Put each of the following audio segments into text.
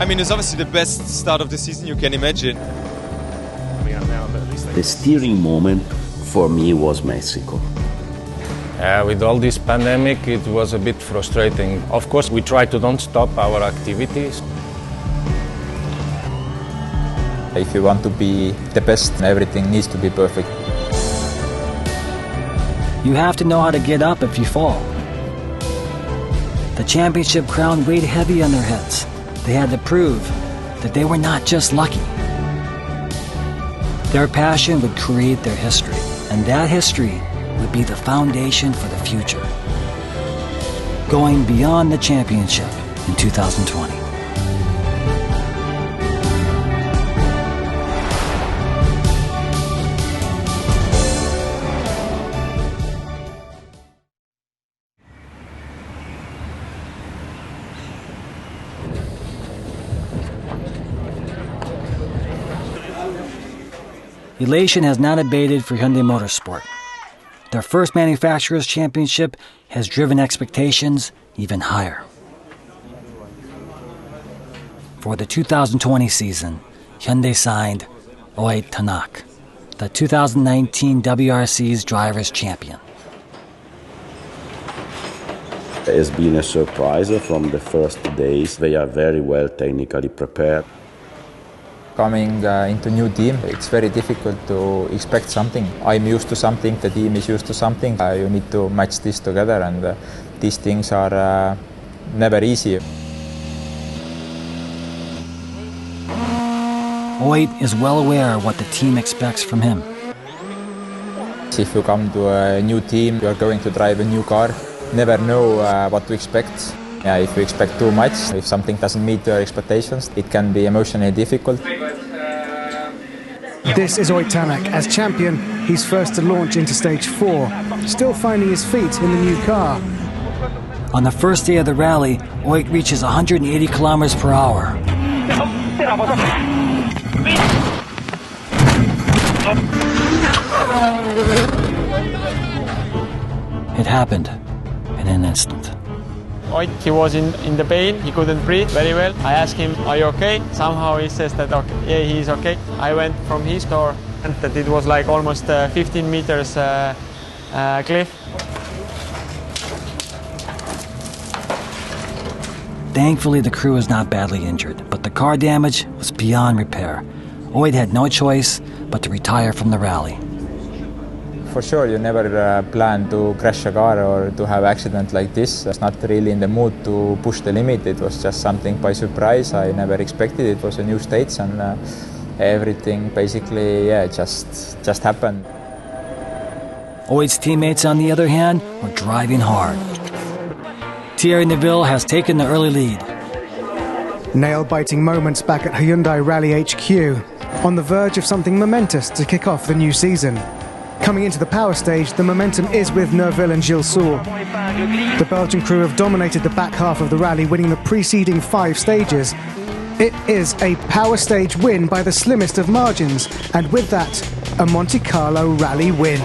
mean, it's obviously the best start of the season you can imagine. The steering moment for me was Mexico. With all this pandemic, it was a bit frustrating. Of course, we try to don't stop our activities. If you want to be the best, everything needs to be perfect. You have to know how to get up if you fall. The championship crown weighed heavy on their heads. They had to prove that they were not just lucky. Their passion would create their history, and that history would be the foundation for the future, going beyond the championship in 2020. Elation has not abated for Hyundai Motorsport. Their first manufacturer's championship has driven expectations even higher. For the 2020 season, Hyundai signed Oit Tanak, the 2019 WRC's Drivers' Champion. It has been a surprise from the first days. They are very well technically prepared. Coming into a new team, it's very difficult to expect something. I'm used to something, the team is used to something. You need to match this together, and these things are never easy. Oit is well aware of what the team expects from him. If you come to a new team, you're going to drive a new car. Never know what to expect. If you expect too much, if something doesn't meet your expectations, it can be emotionally difficult. This is Oit Tanak. As champion, he's first to launch into stage 4, still finding his feet in the new car. On the first day of the rally, Oit reaches 180 kilometers per hour. It happened in an instant. Oit, he was in the pain, he couldn't breathe very well. I asked him, are you okay? Somehow he says that okay, yeah, he's okay. I went from his car and that it was like almost 15 meters cliff. Thankfully, the crew was not badly injured, but the car damage was beyond repair. Oit had no choice but to retire from the rally. For sure, you never plan to crash a car or to have an accident like this. I was not really in the mood to push the limit. It was just something by surprise. I never expected it. It was a new stage, and everything basically, just happened. Oit's teammates, on the other hand, were driving hard. Thierry Neuville has taken the early lead. Nail-biting moments back at Hyundai Rally HQ, on the verge of something momentous to kick off the new season. Coming into the power stage, the momentum is with Neuville and Gilles Soul. The Belgian crew have dominated the back half of the rally, winning the preceding 5 stages. It is a power stage win by the slimmest of margins, and with that, a Monte Carlo rally win.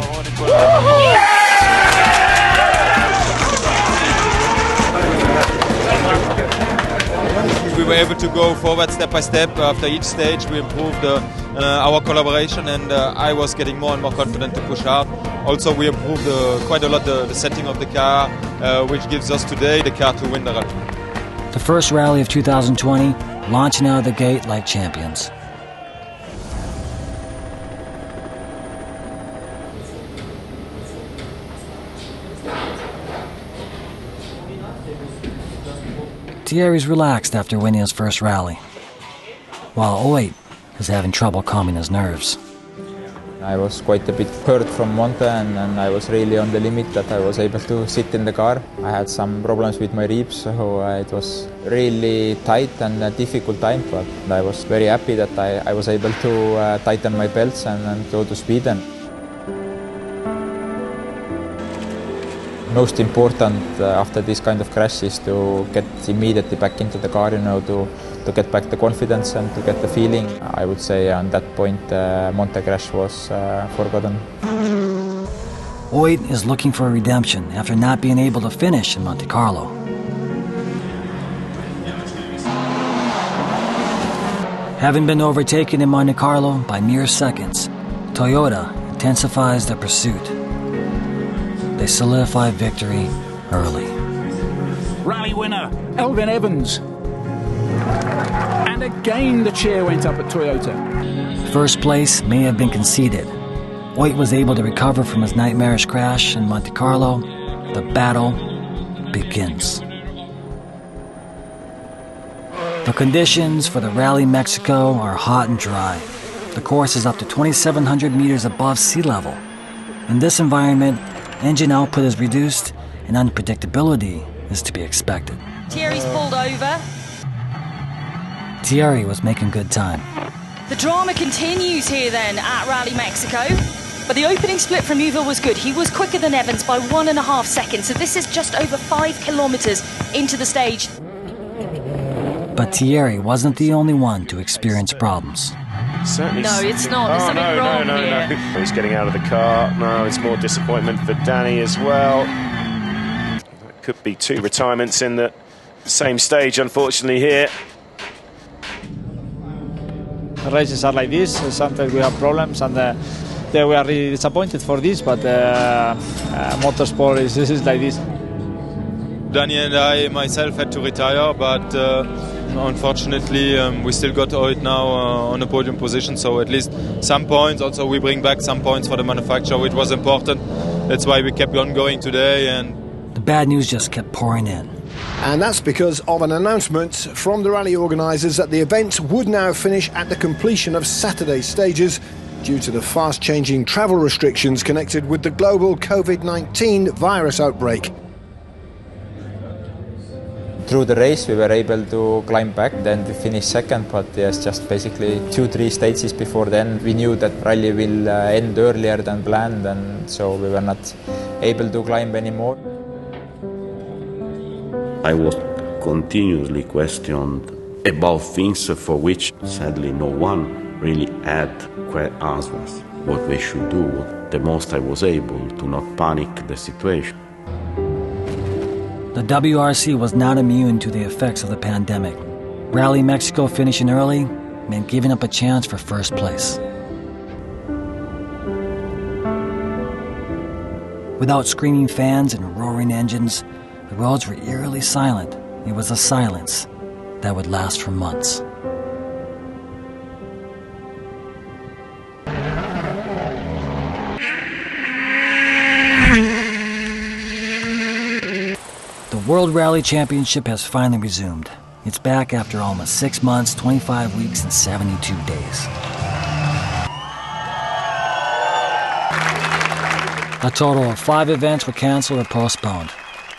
We were able to go forward step by step. After each stage we improved our collaboration, and I was getting more and more confident to push hard. Also we improved quite a lot the setting of the car, which gives us today the car to win the rally. The first rally of 2020, launching out of the gate like champions. Thierry's relaxed after winning his first rally, while Oit is having trouble calming his nerves. I was quite a bit hurt from Monte, and I was really on the limit that I was able to sit in the car. I had some problems with my ribs, so it was really tight and a difficult time, but I was very happy that I was able to tighten my belts and go to Sweden. Most important after this kind of crash is to get immediately back into the car, to get back the confidence and to get the feeling. I would say on that point Monte crash was forgotten. Oit is looking for a redemption after not being able to finish in Monte Carlo. Having been overtaken in Monte Carlo by mere seconds, Toyota intensifies their pursuit. They solidify victory early. Rally winner, Elvin Evans. And again the cheer went up at Toyota. First place may have been conceded. Oit was able to recover from his nightmarish crash in Monte Carlo. The battle begins. The conditions for the Rally Mexico are hot and dry. The course is up to 2,700 meters above sea level. In this environment, engine output is reduced and unpredictability is to be expected. Thierry's pulled over. Thierry was making good time. The drama continues here then at Rally Mexico. But the opening split from Uwe was good. He was quicker than Evans by 1.5 seconds. So this is just over 5 kilometers into the stage. But Thierry wasn't the only one to experience problems. Certainly. No, it's not. There's something wrong here. No. He's getting out of the car. No, it's more disappointment for Danny as well. That could be 2 retirements in the same stage, unfortunately, here. Races are like this. Sometimes we have problems, and we are really disappointed for this. But motorsport is like this. Danny and I myself had to retire, but unfortunately we still got Oit now on a podium position, so at least some points. Also we bring back some points for the manufacturer, which was important. That's why we kept on going today. And the bad news just kept pouring in. And that's because of an announcement from the rally organisers that the event would now finish at the completion of Saturday's stages due to the fast-changing travel restrictions connected with the global COVID-19 virus outbreak. Through the race we were able to climb back, then to finish second, but yes, just basically 2-3 stages before then we knew that rally will end earlier than planned, and so we were not able to climb anymore. I was continuously questioned about things for which sadly no one really had answers. What we should do, the most I was able to not panic the situation. The WRC was not immune to the effects of the pandemic. Rally Mexico finishing early meant giving up a chance for first place. Without screaming fans and roaring engines, the roads were eerily silent. It was a silence that would last for months. The World Rally Championship has finally resumed. It's back after almost 6 months, 25 weeks, and 72 days. A total of 5 events were canceled or postponed.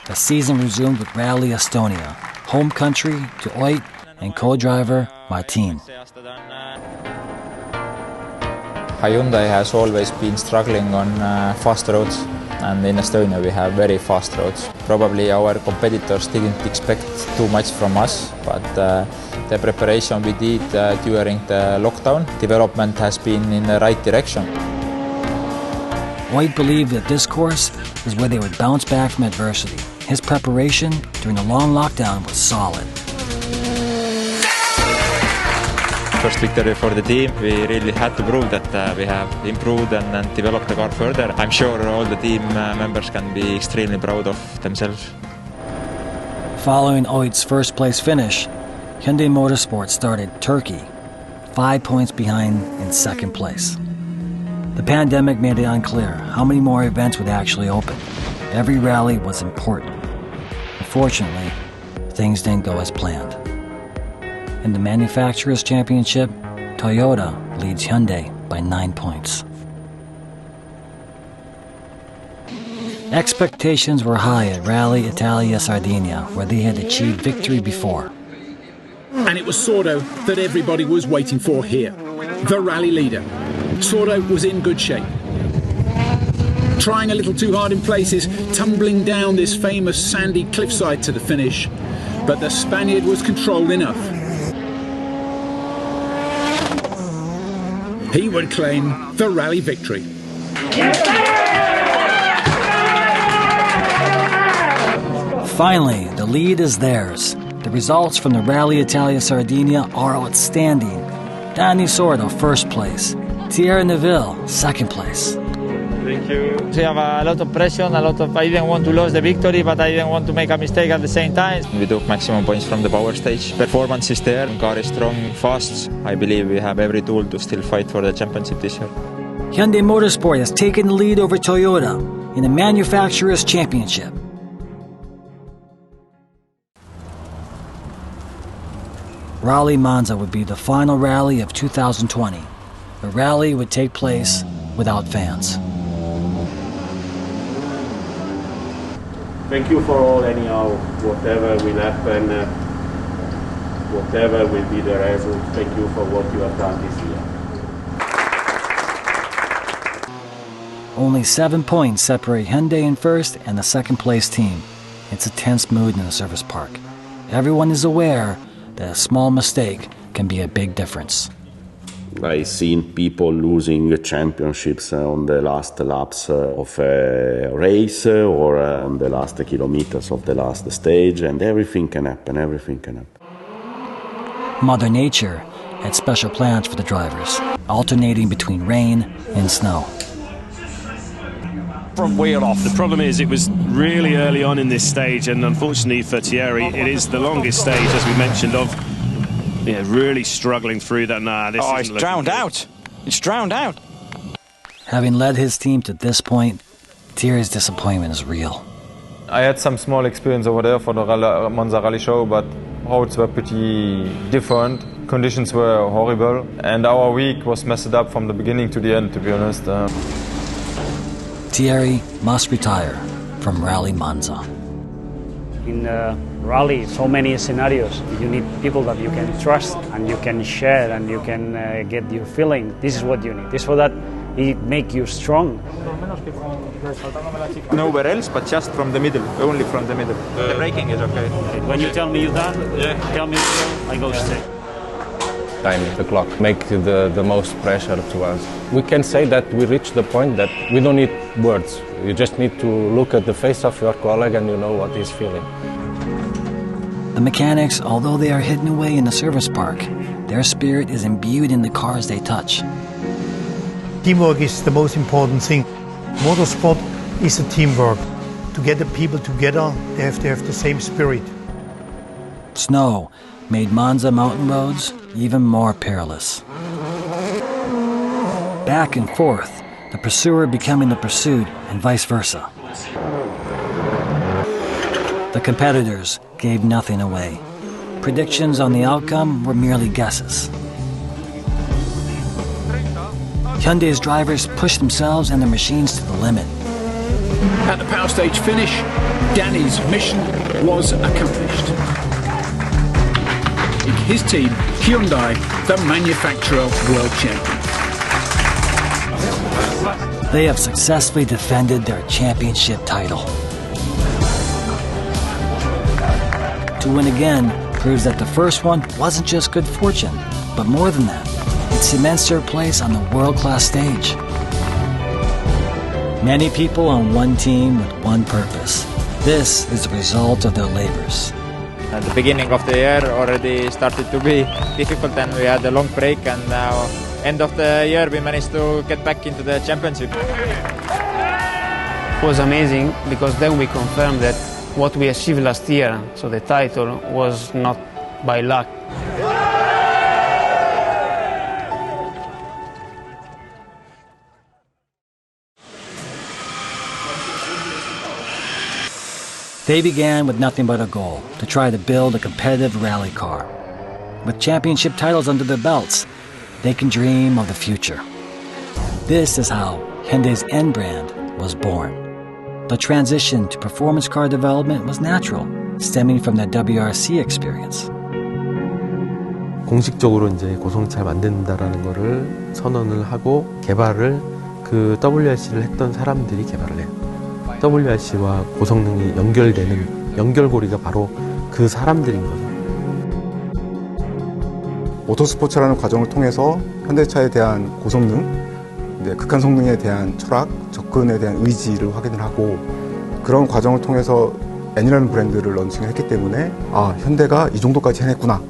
The season resumed with Rally Estonia, home country to Oit and co-driver Martin. Hyundai has always been struggling on fast roads, and in Estonia we have very fast roads. Probably our competitors didn't expect too much from us, but the preparation we did during the lockdown, development has been in the right direction. Oit believed that this course is where they would bounce back from adversity. His preparation during the long lockdown was solid. First victory for the team. We really had to prove that we have improved and developed the car further. I'm sure all the team members can be extremely proud of themselves. Following Oit's first place finish, Hyundai Motorsport started Turkey, 5 points behind in second place. The pandemic made it unclear how many more events would actually open. Every rally was important. Unfortunately, things didn't go as planned. In the Manufacturers' Championship, Toyota leads Hyundai by 9 points. Expectations were high at Rally Italia Sardinia, where they had achieved victory before. And it was Sordo that everybody was waiting for here, the rally leader. Sordo was in good shape. Trying a little too hard in places, tumbling down this famous sandy cliffside to the finish. But the Spaniard was controlled enough. He would claim the rally victory. Finally, the lead is theirs. The results from the Rally Italia Sardinia are outstanding. Danny Sordo, first place. Thierry Neuville, second place. Thank you. We have a lot of pressure, I didn't want to lose the victory, but I didn't want to make a mistake at the same time. We took maximum points from the power stage. Performance is there, car is strong, fast. I believe we have every tool to still fight for the championship this year. Hyundai Motorsport has taken the lead over Toyota in the Manufacturers' Championship. Rally Monza would be the final rally of 2020. The rally would take place without fans. Thank you for all, anyhow, whatever will happen, whatever will be the result. Thank you for what you have done this year. Only 7 points separate Hyundai in first and the second place team. It's a tense mood in the service park. Everyone is aware that a small mistake can be a big difference. I've seen people losing championships on the last laps of a race or on the last kilometers of the last stage, and everything can happen, everything can happen. Mother Nature had special plans for the drivers, alternating between rain and snow. Front wheel off. The problem is it was really early on in this stage, and unfortunately for Thierry, it is the longest stage, as we mentioned, of really struggling through that. It's drowned out. It's drowned out. Having led his team to this point, Thierry's disappointment is real. I had some small experience over there for the Monza Rally Show, but roads were pretty different. Conditions were horrible, and our week was messed up from the beginning to the end, to be honest. Thierry must retire from Rally Monza. In rally, so many scenarios. You need people that you can trust and you can share and you can get your feeling. This is what you need. This is so that it makes you strong. Nowhere else, but just from the middle, only from the middle. The braking is okay. When you tell me you're done, tell me I go straight. Time the clock, make the most pressure to us. We can say that we reached the point that we don't need words. You just need to look at the face of your colleague and you know what he's feeling. The mechanics, although they are hidden away in the service park, their spirit is imbued in the cars they touch. Teamwork is the most important thing. Motorsport is a teamwork. To get the people together, they have to have the same spirit. Snow made Monza mountain roads even more perilous. Back and forth, the pursuer becoming the pursued and vice versa. The competitors gave nothing away. Predictions on the outcome were merely guesses. Hyundai's drivers pushed themselves and their machines to the limit. At the power stage finish, Danny's mission was accomplished. His team, Hyundai, the manufacturer world champion. They have successfully defended their championship title. To win again proves that the first one wasn't just good fortune, but more than that, it cements their place on the world-class stage. Many people on one team with one purpose. This is the result of their labors. At the beginning of the year already started to be difficult, and we had a long break, and now end of the year we managed to get back into the championship. It was amazing because then we confirmed that what we achieved last year, so the title, was not by luck. They began with nothing but a goal, to try to build a competitive rally car. With championship titles under their belts, they can dream of the future. This is how Hyundai's N brand was born. The transition to performance car development was natural, stemming from their WRC experience. 공식적으로 이제 고성차를 만든다라는 거를 선언을 하고 개발을 그 WRC를 했던 사람들이 개발을 해요. WRC와 고성능이 연결되는 연결고리가 바로 그 사람들인 거죠. 모터스포츠라는 과정을 통해서 현대차에 대한 고성능, 극한 성능에 대한 철학, 접근에 대한 의지를 확인을 하고 그런 과정을 통해서 N이라는 브랜드를 런칭을 했기 때문에 아, 현대가 이 정도까지 해냈구나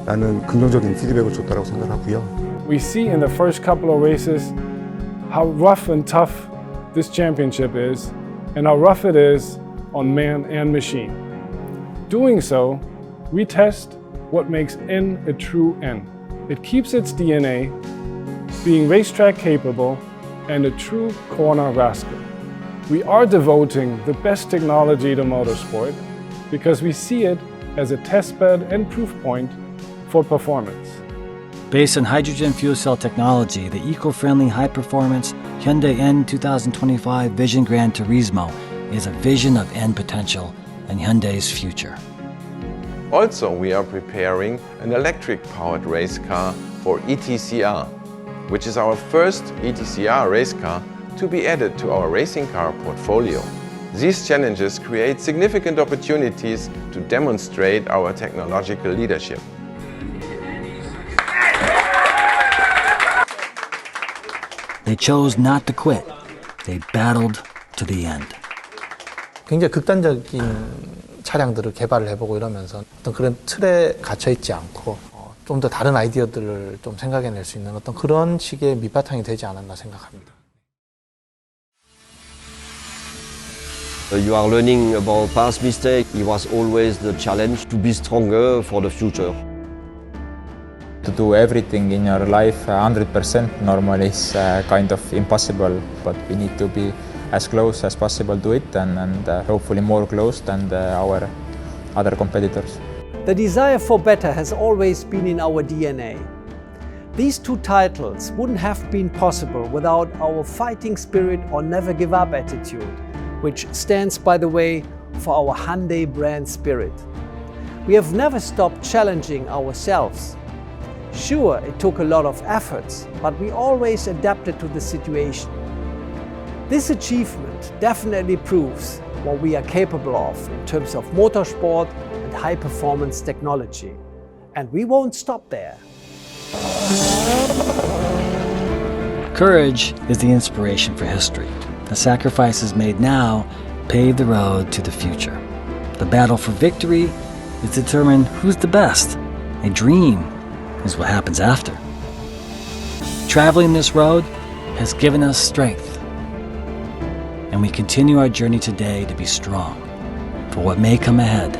라는 긍정적인 피드백을 줬다고 생각하고요. We see in the first couple of races how rough and tough this championship is and how rough it is on man and machine. Doing so, we test what makes N a true N. It keeps its DNA, being racetrack capable and a true corner rascal. We are devoting the best technology to motorsport because we see it as a testbed and proof point for performance. Based on hydrogen fuel cell technology, the eco-friendly high-performance Hyundai N 2025 Vision Gran Turismo is a vision of N potential and Hyundai's future. Also, we are preparing an electric-powered race car for ETCR, which is our first ETCR race car to be added to our racing car portfolio. These challenges create significant opportunities to demonstrate our technological leadership. They chose not to quit. They battled to the end. 굉장히 극단적인 차량들을 개발을 해보고 이러면서 어떤 그런 틀에 갇혀 있지 않고 좀 더 다른 아이디어들을 좀 생각해낼 수 있는 어떤 그런 식의 밑바탕이 되지 않았나 생각합니다. You are learning about past mistakes. It was always the challenge to be stronger for the future. To do everything in your life 100% normally is kind of impossible, but we need to be as close as possible to it and hopefully more close than our other competitors. The desire for better has always been in our DNA. These two titles wouldn't have been possible without our fighting spirit or never give up attitude, which stands, by the way, for our Hyundai brand spirit. We have never stopped challenging ourselves. Sure, it took a lot of efforts, but we always adapted to the situation. This achievement definitely proves what we are capable of in terms of motorsport and high-performance technology. And we won't stop there. Courage is the inspiration for history. The sacrifices made now pave the road to the future. The battle for victory is to determine who's the best. A dream is what happens after. Traveling this road has given us strength, and we continue our journey today to be strong for what may come ahead.